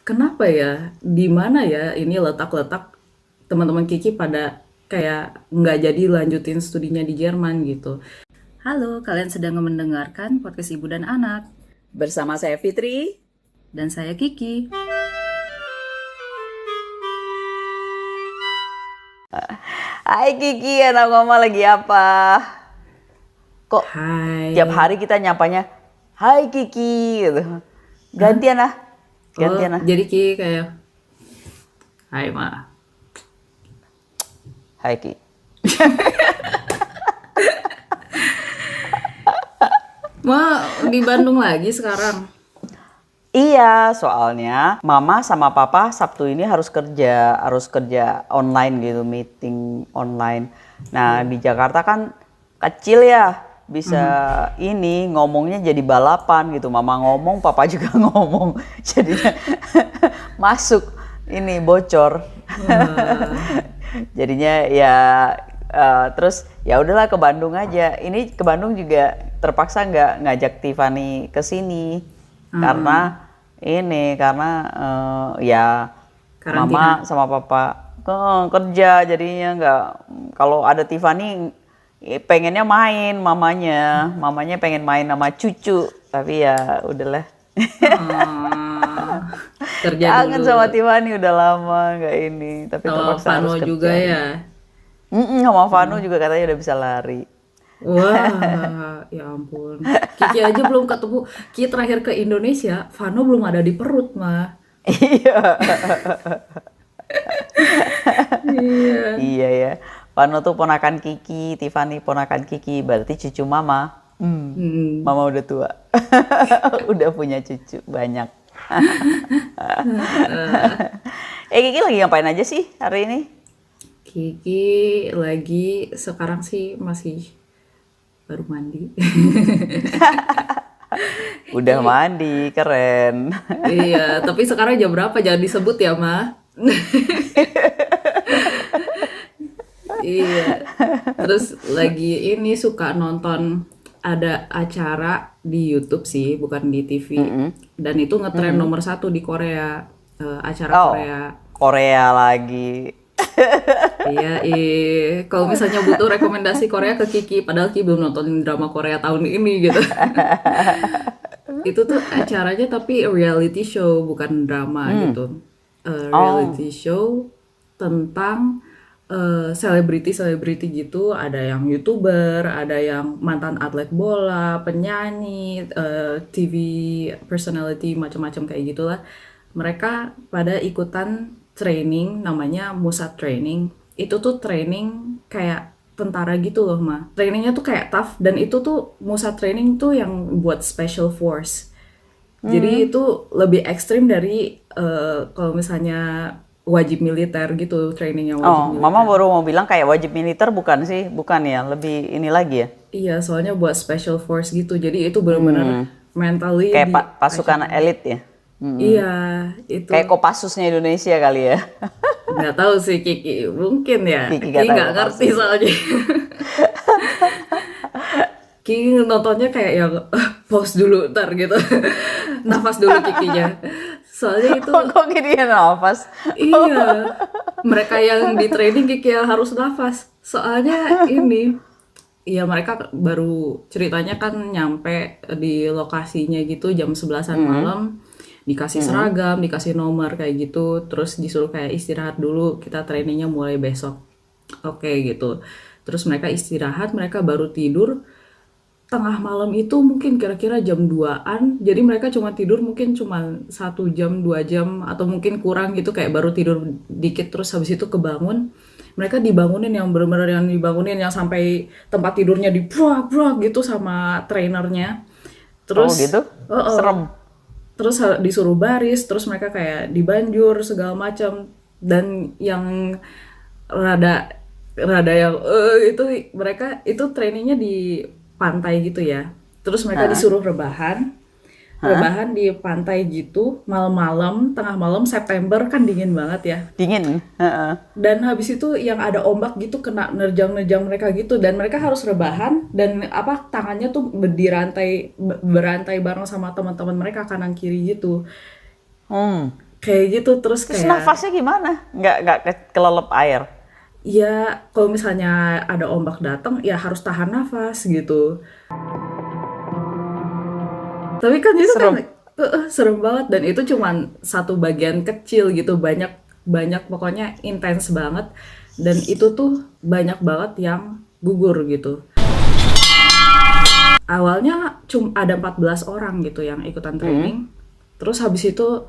kenapa ya? Di mana ya ini letak-letak teman-teman Kiki pada kayak nggak jadi lanjutin studinya di Jerman gitu. Halo, kalian sedang mendengarkan podcast Ibu dan Anak. Bersama saya Fitri. Dan saya Kiki. Hai Kiki, anak mama lagi apa? Kok tiap Hai. hari kita nyapanya Hai Kiki gitu. Hah? Gantian ah. Oh, Gantian ah. jadi Kiki kayak, hai Ma. Hai Ki. Ma, di Bandung lagi sekarang. Iya, soalnya mama sama papa Sabtu ini harus kerja online gitu, meeting online. Nah, di Jakarta kan kecil ya, bisa ini ngomongnya jadi balapan gitu. Mama ngomong, papa juga ngomong. Jadinya masuk ini bocor. Wah. Jadinya ya terus ya udahlah ke Bandung aja. Ini ke Bandung juga terpaksa nggak ngajak Tiffany ke sini karena ya Karantina. mama sama papa kerja jadinya nggak. Kalau ada Tiffany pengennya main mamanya pengen main sama cucu tapi ya udahlah. Oh, kerja Kangen sama dulu. Tiffany udah lama nggak ini tapi Sama terpaksa Vano harus juga kerja. ya. Sama Vanu juga katanya udah bisa lari. Wah, ya ampun. Kiki aja belum ketemu. Kiki terakhir ke Indonesia, Vano belum ada di perut, mah. Iya, Iya. iya ya. Vanu tuh ponakan Kiki, Tiffany ponakan Kiki, berarti cucu mama. Hmm. Mama udah tua, udah punya cucu banyak. Kiki lagi ngapain aja sih hari ini? Kiki lagi sekarang sih masih baru mandi. Udah Kiki, mandi, keren. iya, tapi sekarang jam berapa? Jangan disebut ya, Ma. Iya. Terus lagi ini suka nonton ada acara di YouTube sih, bukan di TV. Dan itu ngetren nomor satu di Korea, acara Oh, Korea. Korea lagi. Iya, kalau misalnya butuh rekomendasi Korea ke Kiki, padahal Kiki belum nonton drama Korea tahun ini gitu. Itu tuh acaranya tapi reality show, bukan drama gitu. Oh, Reality show tentang selebriti-selebriti gitu, ada yang YouTuber, ada yang mantan atlet bola, penyanyi, TV personality macam-macam kayak gitulah. Mereka pada ikutan training namanya Musat Training. Itu tuh training kayak tentara gitu loh, mah. Trainingnya tuh kayak tough dan itu tuh Musat Training tuh yang buat special force. Jadi itu lebih ekstrim dari kalau misalnya wajib militer gitu, training yang wajib Mama militer. baru mau bilang kayak wajib militer bukan sih? Bukan ya, lebih ini lagi ya. Iya, soalnya buat special force gitu. Jadi itu benar-benar mentally Kayak pasukan diajarin. elit ya. Iya, itu. Kayak Kopassusnya Indonesia kali ya. Nggak tahu sih Kiki, mungkin ya. Kiki Kiki gak tahu nggak ngerti Kopassus. soalnya. Kiki nontonnya kayak yang pause dulu ntar gitu. Nafas dulu Kikinya. Soalnya itu Kok gini ya nafas? iya, mereka yang di training Kiki yang harus nafas. Soalnya ini, ya mereka baru ceritanya kan nyampe di lokasinya gitu jam 11-an malam, dikasih seragam, dikasih nomor kayak gitu, terus disuruh kayak istirahat dulu, kita trainingnya mulai besok. Oke gitu. Terus mereka istirahat, mereka baru tidur, tengah malam itu mungkin kira-kira jam 2-an. Jadi mereka cuma tidur mungkin cuma 1 jam, 2 jam atau mungkin kurang gitu kayak baru tidur dikit terus habis itu kebangun. Mereka dibangunin yang benar-benar yang dibangunin yang sampai tempat tidurnya dibrak-brak gitu sama trainernya. Oh Terus gitu? oh, Serem. terus disuruh baris, terus mereka kayak dibanjur segala macam dan yang rada rada yang itu mereka itu trainingnya di pantai gitu ya. Terus mereka Hah? disuruh rebahan, Hah? di pantai gitu malam-malam, tengah malam September kan dingin banget ya. Dingin? Heeh. Dan habis itu yang ada ombak gitu kena nerjang-nerjang mereka gitu dan mereka harus rebahan dan apa tangannya tuh berantai bareng sama teman-teman mereka kanan kiri gitu. Hmm. kayak gitu. Terus Terus kayak nafasnya gimana? Nggak kelelep air. ya kalau misalnya ada ombak datang ya harus tahan nafas gitu. Tapi kan itu kan Serem. serem banget, dan itu cuman satu bagian kecil gitu, banyak banyak pokoknya intens banget, dan itu tuh banyak banget yang gugur gitu. Awalnya cuma ada 14 orang gitu yang ikutan Hmm. training. Terus habis itu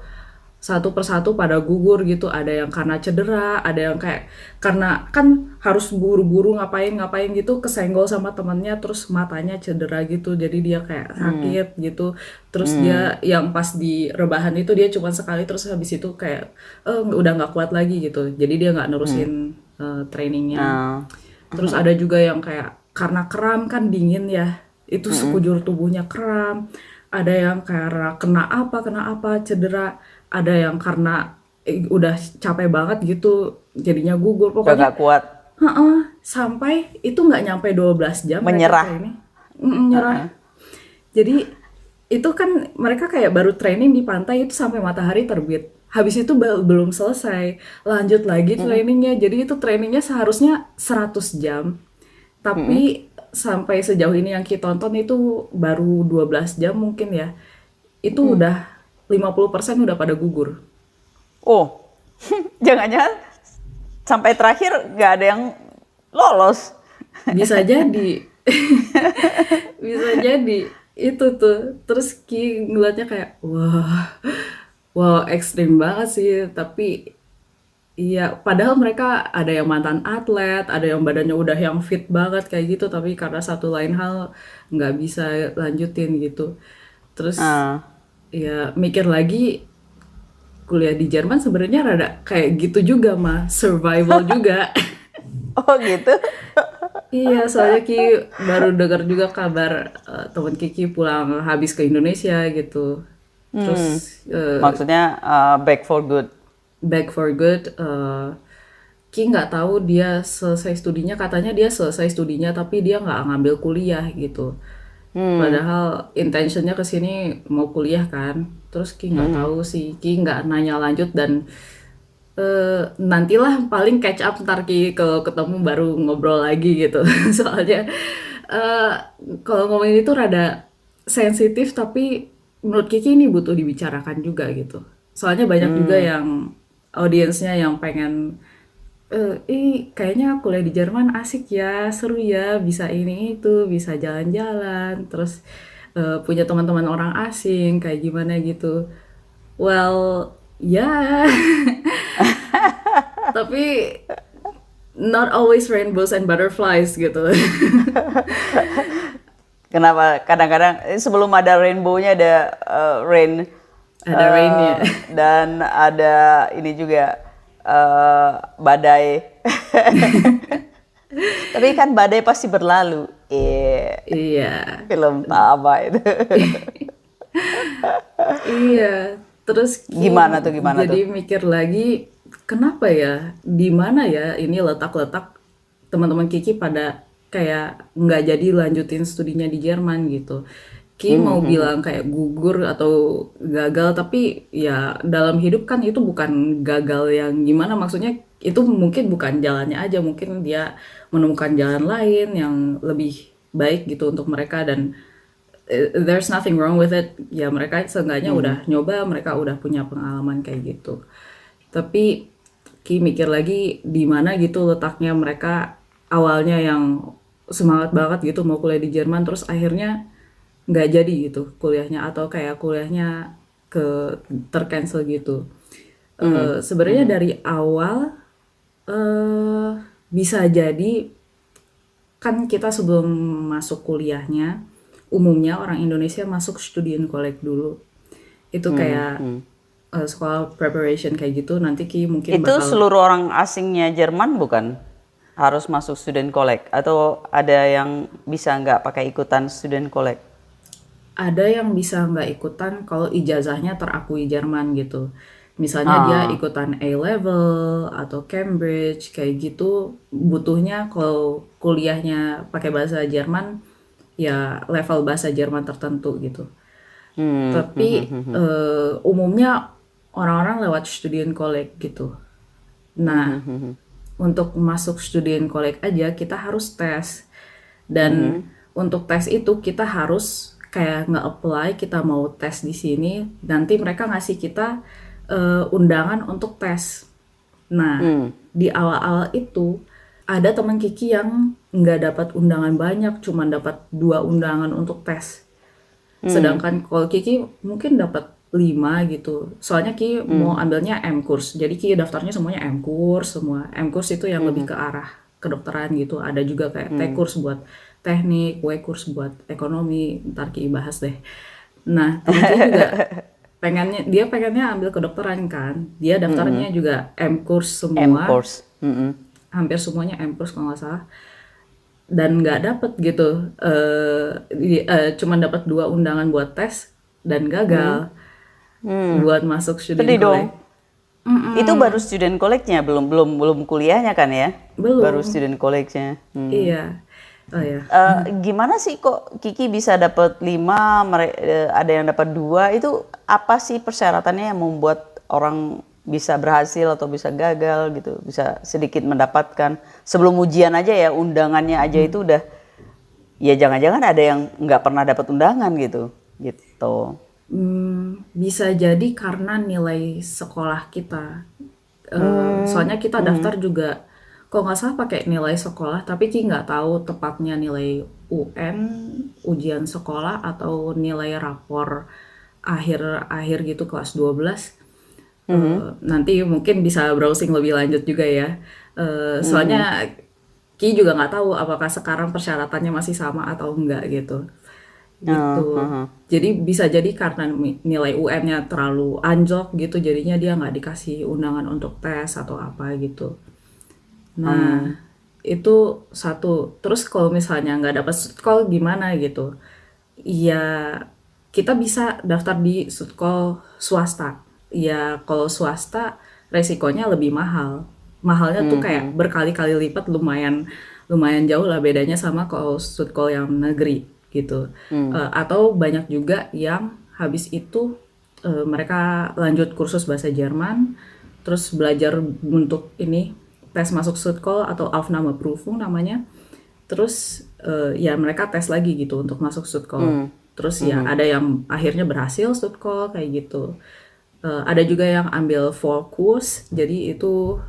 satu persatu pada gugur gitu. Ada yang karena cedera, ada yang kayak karena kan harus buru-buru ngapain-ngapain gitu, kesenggol sama temennya, terus matanya cedera gitu. Jadi dia kayak Hmm. sakit gitu. Terus Hmm. dia yang pas di rebahan itu dia cuma sekali, terus habis itu kayak udah nggak kuat lagi gitu. Jadi dia nggak Hmm. nerusin trainingnya. Nah. Terus ada juga yang kayak karena kram kan dingin ya, itu Mm-mm. sekujur tubuhnya kram. Ada yang karena kena apa, cedera. Ada yang karena udah capek banget gitu, jadinya gugur. Udah Pokoknya, nggak kuat. heeh, sampai itu nggak nyampe 12 jam mereka Menyerah. training. Nyerah. Heeh. Jadi itu kan mereka kayak baru training di pantai itu sampai matahari terbit. Habis itu belum selesai, lanjut lagi Mm-mm. trainingnya. Jadi itu trainingnya seharusnya 100 jam. Mm-mm. Tapi sampai sejauh ini yang kita tonton itu baru 12 jam mungkin ya. Itu Mm. udah 50% udah pada gugur. Oh, jangan-jangan sampai terakhir nggak ada yang lolos. Bisa jadi, bisa jadi itu tuh. Terus Ki ngeliatnya kayak wah, wah ekstrim banget sih. Tapi iya, padahal mereka ada yang mantan atlet, ada yang badannya udah yang fit banget kayak gitu, tapi karena satu lain hal nggak bisa lanjutin gitu. Terus Ah. ya mikir lagi, kuliah di Jerman sebenarnya rada kayak gitu juga mah, survival juga. Oh gitu. Iya, soalnya Ki baru dengar juga kabar teman Kiki pulang habis ke Indonesia gitu. Terus Hmm. Maksudnya back for good. back for good. Ki nggak tahu dia selesai studinya, katanya dia selesai studinya tapi dia nggak ngambil kuliah gitu. Hmm. Padahal intentionnya ke sini mau kuliah kan. Terus Ki nggak Mm-mm. tahu sih, Ki nggak nanya lanjut, dan nantilah paling catch up ntar Ki kalau ketemu baru ngobrol lagi gitu. Soalnya eh, kalau ngomongin itu rada sensitif, tapi menurut Kiki ini butuh dibicarakan juga gitu. Soalnya banyak juga Hmm. yang audiensnya yang pengen kayaknya kuliah di Jerman asik ya, seru ya, bisa ini itu, bisa jalan-jalan, terus punya teman-teman orang asing kayak gimana gitu. Well, ya, tapi not always rainbows and butterflies gitu. Kenapa kadang-kadang sebelum ada rainbow-nya ada rain Ada rainnya. dan ada ini juga badai. Tapi kan badai pasti berlalu. Iya, Film Taba itu. iya. Terus Gimana tuh gimana tuh? jadi mikir lagi, kenapa ya, di mana ya ini letak-letak teman-teman Kiki pada kayak nggak jadi lanjutin studinya di Jerman gitu. Ki Hmm, mau hmm, hmm. bilang kayak gugur atau gagal, tapi ya dalam hidup kan itu bukan gagal yang gimana, maksudnya itu mungkin bukan jalannya aja, mungkin dia menemukan jalan lain yang lebih baik gitu untuk mereka, dan there's nothing wrong with it. Ya mereka seenggaknya udah nyoba, mereka udah punya pengalaman kayak gitu. Tapi Ki mikir lagi di mana gitu letaknya mereka awalnya yang semangat banget gitu mau kuliah di Jerman, terus akhirnya nggak jadi gitu kuliahnya, atau kayak kuliahnya ke tercancel gitu. Sebenarnya dari awal bisa jadi kan kita sebelum masuk kuliahnya, umumnya orang Indonesia masuk Studienkolleg dulu. Itu kayak sekolah preparation kayak gitu. Nanti Ki mungkin Itu bakal seluruh orang asingnya Jerman bukan harus masuk student collect atau ada yang bisa nggak pakai ikutan student collect? ada yang bisa nggak ikutan kalau ijazahnya terakui Jerman gitu. Misalnya dia Ah. ikutan A-level atau Cambridge kayak gitu, butuhnya kalau kuliahnya pakai bahasa Jerman ya level bahasa Jerman tertentu gitu. Hmm, hmm, Tapi hmm, hmm, hmm. umumnya orang-orang lewat student college gitu. Nah, untuk masuk student college aja kita harus tes. Dan untuk tes itu kita harus kayak nge-apply kita mau tes di sini, nanti mereka ngasih kita undangan untuk tes. Nah, di awal-awal itu ada teman Kiki yang nggak dapat undangan banyak, cuma dapat 2 undangan untuk tes. Sedangkan kalau Kiki mungkin dapat 5 gitu. Soalnya Kiki mau ambilnya M-Course. Jadi Kiki daftarnya semuanya M-Course semua. M-Course itu yang lebih ke arah kedokteran gitu. Ada juga kayak T-Course buat teknik, W-Course buat ekonomi. Ntar Kiki bahas deh. Nah, temen Kiki juga pengennya ambil kedokteran kan. Dia daftarnya juga M-Course semua. M-Course. Hampir semuanya M-Course kalau nggak salah. Dan nggak dapet gitu, cuman dapat 2 undangan buat tes dan gagal buat masuk student Sedih dong. college. Itu baru student college-nya, belum kuliahnya kan ya? Belum. Baru student college-nya. Iya. Oh ya. Gimana sih kok Kiki bisa dapat 5, ada yang dapat 2, itu apa sih persyaratannya yang membuat orang bisa berhasil atau bisa gagal gitu, bisa sedikit mendapatkan sebelum ujian aja ya, undangannya aja itu udah, ya jangan-jangan ada yang nggak pernah dapat undangan gitu. Bisa jadi karena nilai sekolah kita. Soalnya kita daftar juga, kalau nggak salah pakai nilai sekolah, tapi Ki nggak tahu tepatnya nilai UN, ujian sekolah, atau nilai rapor akhir gitu kelas 12. Nanti mungkin bisa browsing lebih lanjut juga ya. Soalnya Ki juga nggak tahu apakah sekarang persyaratannya masih sama atau enggak gitu. Jadi bisa jadi karena nilai UN-nya terlalu anjlok gitu, jadinya dia nggak dikasih undangan untuk tes atau apa gitu. Nah, itu satu. Terus kalau misalnya nggak dapat Sudkol gimana gitu? Ya, kita bisa daftar di Sudkol swasta. Ya, kalau swasta resikonya lebih mahal. Mahalnya tuh kayak berkali-kali lipat, lumayan jauh lah bedanya sama kalau Sudkol yang negeri gitu. Atau banyak juga yang habis itu mereka lanjut kursus bahasa Jerman, terus belajar untuk ini tes masuk Sudkol atau Aufnahmeprüfung namanya. Terus ya mereka tes lagi gitu untuk masuk Sudkol. Terus ya ada yang akhirnya berhasil Sudkol kayak gitu. Ada juga yang ambil fokus, jadi itu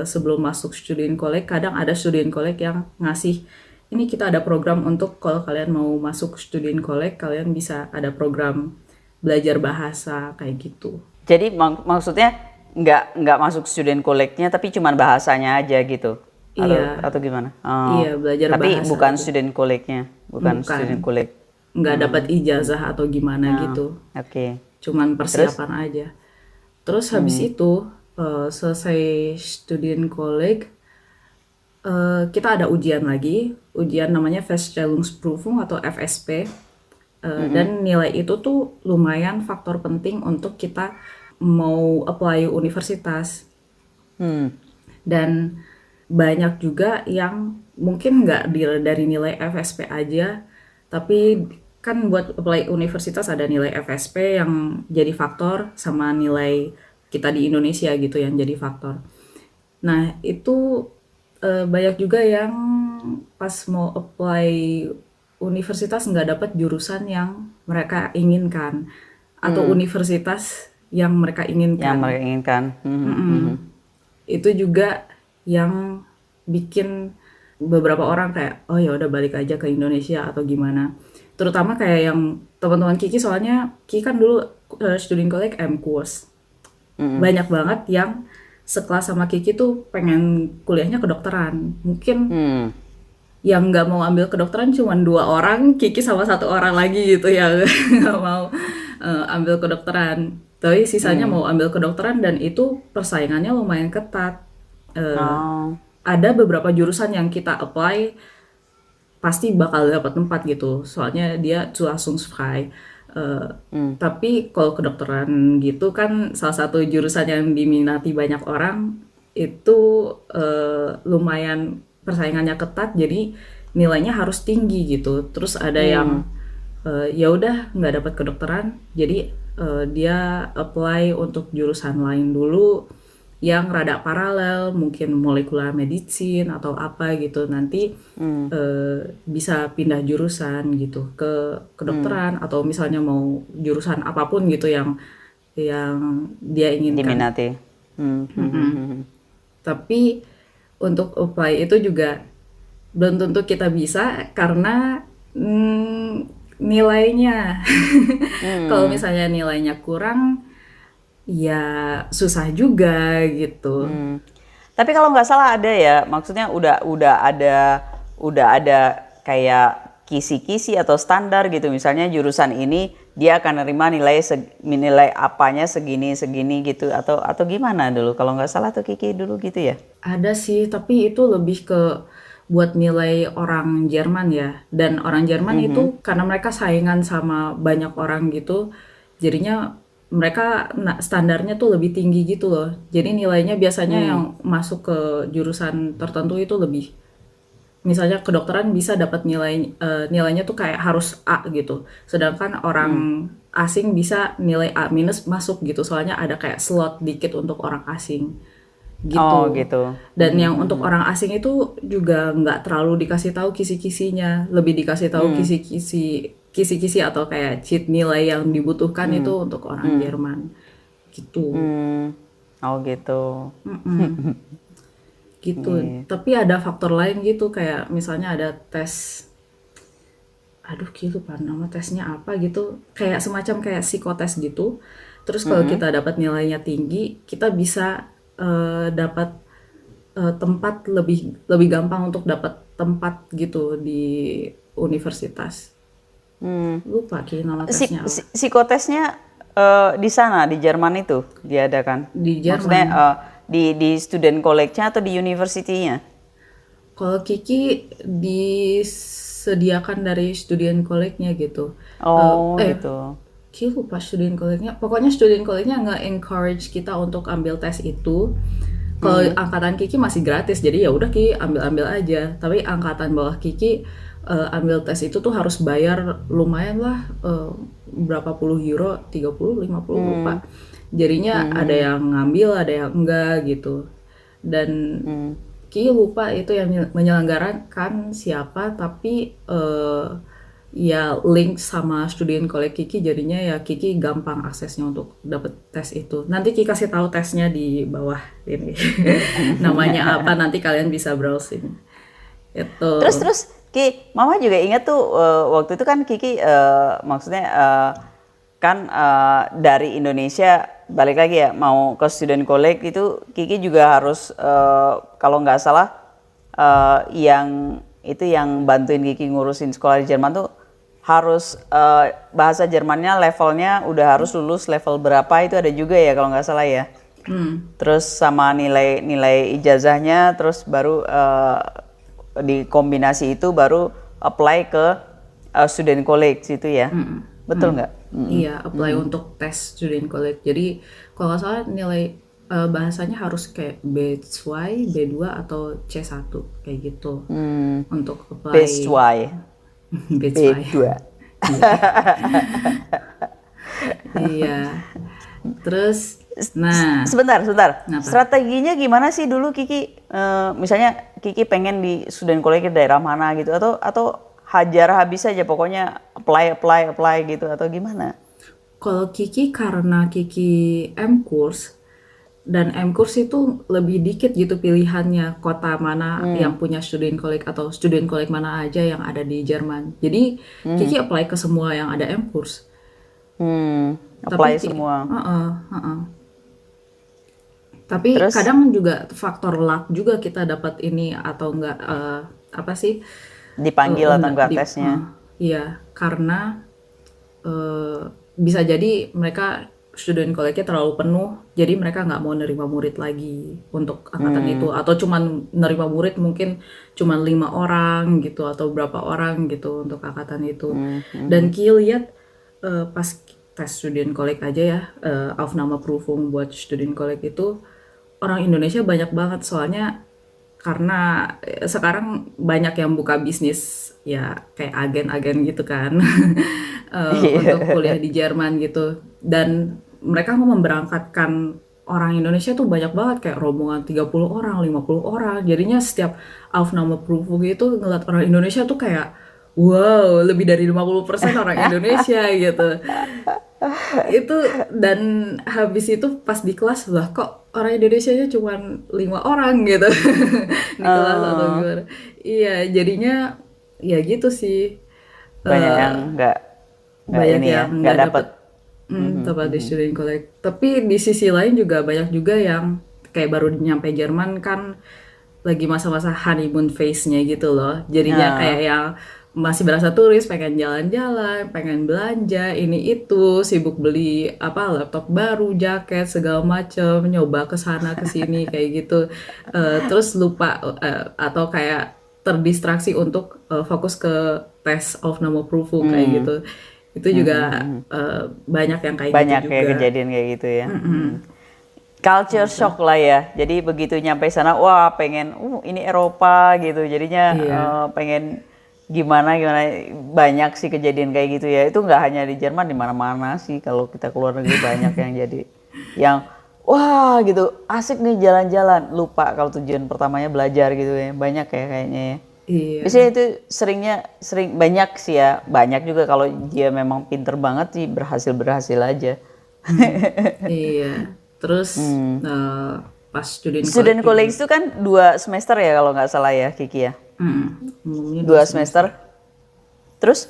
sebelum masuk student college, kadang ada student college yang ngasih, ini kita ada program untuk kalau kalian mau masuk student college, kalian bisa ada program belajar bahasa kayak gitu. Jadi maksudnya nggak masuk student college-nya, tapi cuman bahasanya aja gitu? Iya. Atau gimana? Iya, belajar tapi bahasa bukan aja. student college-nya, bukan student college. Nggak dapat ijazah atau gimana gitu. Oke. Cuman persiapan aja. Terus habis itu selesai student college, kita ada ujian lagi, ujian namanya Feststellungsprüfung atau FSP. Dan nilai itu tuh lumayan faktor penting untuk kita mau apply universitas. Dan banyak juga yang mungkin nggak dari nilai FSP aja, tapi kan buat apply universitas ada nilai FSP yang jadi faktor sama nilai kita di Indonesia gitu yang jadi faktor. Nah itu banyak juga yang pas mau apply universitas nggak dapat jurusan yang mereka inginkan atau universitas yang mereka inginkan. Yang mereka inginkan. Itu juga yang bikin beberapa orang kayak, oh ya udah balik aja ke Indonesia atau gimana. Terutama kayak yang teman-teman Kiki, soalnya Kiki kan dulu student college M-Course. Banyak banget yang sekelas sama Kiki tuh pengen kuliahnya kedokteran. Mungkin yang nggak mau ambil kedokteran cuma 2 orang, Kiki sama 1 orang lagi gitu yang nggak mau ambil kedokteran. Tapi sisanya mau ambil kedokteran, dan itu persaingannya lumayan ketat. Ada beberapa jurusan yang kita apply pasti bakal dapat tempat gitu, soalnya dia Zulassungsfrei. Tapi kalau kedokteran gitu kan salah satu jurusan yang diminati banyak orang, itu lumayan persaingannya ketat, jadi nilainya harus tinggi gitu. Terus ada yang ya udah nggak dapat kedokteran, jadi dia apply untuk jurusan lain dulu yang rada paralel, mungkin molekular medicine atau apa gitu. Nanti bisa pindah jurusan gitu ke kedokteran atau misalnya mau jurusan apapun gitu yang dia inginkan. Diminati. Tapi untuk apply itu juga belum tentu kita bisa karena nilainya. Kalau misalnya nilainya kurang, ya susah juga gitu. Tapi kalau nggak salah ada ya, maksudnya udah ada kayak kisi-kisi atau standar gitu. Misalnya jurusan ini dia akan nerima nilai apanya segini segini gitu atau gimana dulu? Kalau nggak salah tuh Kiki dulu gitu ya. Ada sih, tapi itu lebih ke buat nilai orang Jerman ya. Dan orang Jerman itu karena mereka saingan sama banyak orang gitu, jadinya mereka standarnya tuh lebih tinggi gitu loh. Jadi nilainya biasanya yang masuk ke jurusan tertentu itu lebih, misalnya kedokteran bisa dapat nilainya tuh kayak harus A gitu. Sedangkan orang asing bisa nilai A minus masuk gitu. Soalnya ada kayak slot dikit untuk orang asing Oh gitu. gitu. Dan yang untuk orang asing itu juga nggak terlalu dikasih tahu kisi-kisinya, lebih dikasih tahu kisi-kisi atau kayak cheat nilai yang dibutuhkan itu untuk orang Jerman gitu. Oh gitu. Gitu. Tapi ada faktor lain gitu kayak misalnya ada tes, aduh gitu lupa nama tesnya apa gitu, kayak semacam kayak psikotes gitu. Terus kalau kita dapat nilainya tinggi, kita bisa dapat tempat lebih lebih gampang untuk dapat tempat gitu di universitas. Lupa nama tesnya apa. Psikotesnya di sana di Jerman itu diadakan. Di Maksudnya Jerman. di student college-nya atau di university-nya? Kalau Kiki disediakan dari student college-nya gitu. Oh Eh, gitu. Kiki lupa student college-nya. Pokoknya student college-nya nge-encourage kita untuk ambil tes itu. Kalau angkatan Kiki masih gratis, jadi ya udah Kiki ambil-ambil aja. Tapi angkatan bawah Kiki ambil tes itu tuh harus bayar lumayan lah, berapa puluh euro, 30, 50 lupa. Jadinya ada yang ngambil, ada yang enggak gitu. Dan Kiki lupa itu yang menyelenggarakan siapa, tapi ya link sama student college Kiki, jadinya ya Kiki gampang aksesnya untuk dapet tes itu. Nanti Kiki kasih tahu tesnya di bawah ini. Namanya apa, nanti kalian bisa browsing. Itu. Terus Ki, Mama juga ingat tuh waktu itu kan Kiki maksudnya kan dari Indonesia balik lagi ya mau ke student college itu Kiki juga harus kalau nggak salah yang bantuin Kiki ngurusin sekolah di Jerman tuh harus bahasa Jermannya levelnya udah harus lulus level berapa itu ada juga ya kalau nggak salah ya. Terus sama nilai ijazahnya terus baru di kombinasi itu baru apply ke student college itu ya. Betul nggak? Iya, apply untuk tes student college. Jadi kalau nggak salah nilai bahasanya harus kayak B2, B2 atau C1 kayak gitu untuk apply. B2. B2. B2. Iya. Terus, nah, Sebentar. kenapa? Strateginya gimana sih dulu Kiki? Misalnya Kiki pengen di student college ke daerah mana gitu atau hajar habis aja pokoknya apply gitu atau gimana? Kalau Kiki karena Kiki M-Course, dan M-Course itu lebih dikit gitu pilihannya, kota mana yang punya student college atau student college mana aja yang ada di Jerman. Jadi Kiki apply ke semua yang ada M-Course. Apply Tapi semua. Tapi Terus kadang juga faktor luck juga kita dapat ini atau enggak, apa sih? dipanggil atau Enggak enggak tesnya? iya, karena bisa jadi mereka student college-nya terlalu penuh, jadi mereka nggak mau nerima murid lagi untuk angkatan itu, atau cuman nerima murid mungkin cuman 5 orang gitu atau berapa orang gitu untuk angkatan itu. Dan Ki lihat pas tes student college aja ya, Aufnahmeprüfung buat student college itu orang Indonesia banyak banget, soalnya karena sekarang banyak yang buka bisnis ya kayak agen-agen gitu kan untuk kuliah di Jerman gitu, dan mereka mau memberangkatkan orang Indonesia tuh banyak banget kayak rombongan 30 orang, 50 orang. Jadinya setiap Aufnahmeprüfung gitu ngeliat orang Indonesia tuh kayak wow, lebih dari 50% orang Indonesia gitu. Itu dan habis itu pas di kelas lah kok orang Indonesianya cuma 5 orang gitu di kelas atau Eh, gimana. Iya, jadinya ya gitu sih. banyak Eh, yang nggak banyak ini ya, yang nggak nggak dapet. dapet tempat di student collect. Tapi di sisi lain juga banyak juga yang kayak baru nyampe Jerman kan lagi masa-masa honeymoon phase-nya gitu loh. Jadinya kayak Nah, yang masih berasa turis, pengen jalan-jalan, pengen belanja, ini itu, sibuk beli apa laptop baru, jaket segala macem, nyoba ke sana ke sini kayak gitu. Terus lupa atau kayak terdistraksi untuk fokus ke tes of Proof kayak gitu. Itu juga banyak yang kayak gitu banyak ya juga. kejadian kayak gitu ya. Culture Gitu. shock lah ya. Jadi begitu nyampe sana, wah pengen, ini Eropa gitu. Jadinya Iya. pengen gimana gimana. Banyak sih kejadian kayak gitu ya. Itu nggak hanya di Jerman, di mana-mana sih. Kalau kita keluar negeri banyak yang jadi, yang wah gitu, asik nih jalan-jalan. Lupa kalau tujuan pertamanya belajar gitu ya. Banyak ya kayaknya ya. Biasanya Iya. itu sering banyak sih ya. Banyak juga kalau dia memang pinter banget sih berhasil aja. Iya. Terus eh, pas student collect Student juga, college itu kan 2 semester ya kalau nggak salah ya Kiki ya. umumnya 2 semester. 2 semester. Terus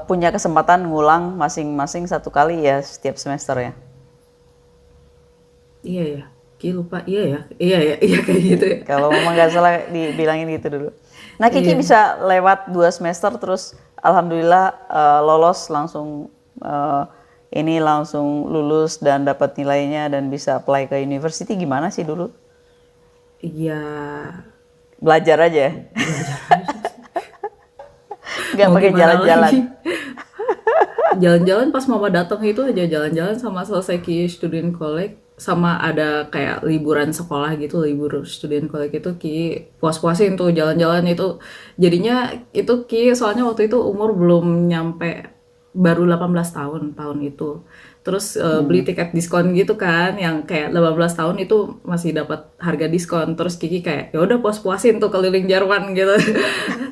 punya kesempatan ngulang masing-masing 1 kali ya setiap semester ya. Iya ya, Ki lupa. Iya ya, iya ya, iya kayak gitu ya. Kalau mama nggak salah dibilangin gitu dulu. Nah Kiki Iya, bisa lewat 2 semester terus alhamdulillah lolos langsung, ini langsung lulus dan dapat nilainya dan bisa apply ke university gimana sih dulu? iya Belajar aja ya? belajar aja sih. Nggak Mau pakai gimana jalan-jalan. lagi? Jalan-jalan pas mama datang itu aja jalan-jalan sama selesai Ki student collect sama ada kayak liburan sekolah gitu, libur student collect itu Ki puas-puasin tuh jalan-jalan itu. Jadinya itu Ki soalnya waktu itu umur belum nyampe, baru 18 tahun tahun itu. Terus beli tiket diskon gitu kan yang kayak 18 tahun itu masih dapat harga diskon. Terus Kiki kayak ya udah puas-puasin tuh keliling Jerman gitu.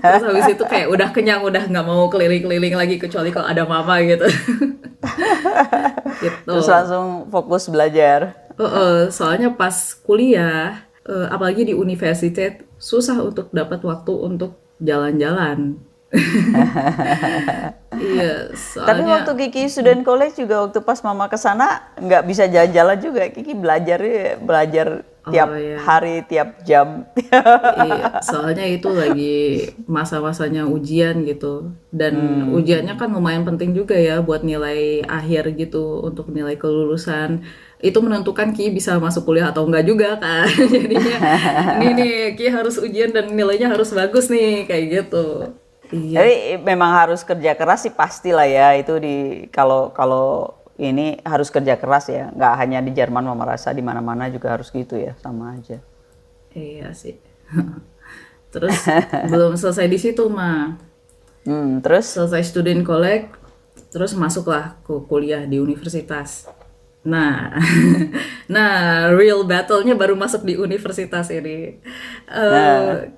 Terus habis itu kayak udah kenyang, udah nggak mau keliling-keliling lagi kecuali kalau ada mama gitu. Gitu. Terus langsung fokus belajar. Soalnya pas kuliah, apalagi di universitas, susah untuk dapat waktu untuk jalan-jalan. Iya, Tapi soalnya waktu Kiki student college juga waktu pas mama ke sana nggak bisa jalan-jalan juga. Kiki belajar oh tiap ya, hari, tiap jam. iya, soalnya itu lagi masa-masanya ujian gitu. Dan ujiannya kan lumayan penting juga ya buat nilai akhir gitu, untuk nilai kelulusan. Itu menentukan Ki bisa masuk kuliah atau enggak juga kan. Jadinya ini nih Ki harus ujian dan nilainya harus bagus nih, kayak gitu. Iya, Tapi memang harus kerja keras sih pastilah ya itu kalau kalau ini harus kerja keras ya. Nggak hanya di Jerman mama rasa di mana-mana juga harus gitu ya sama aja. iya sih. Terus belum selesai di situ mah. Terus Selesai student collect, terus masuklah ke kuliah di universitas. Nah, nah real battle-nya baru masuk di universitas ini. nah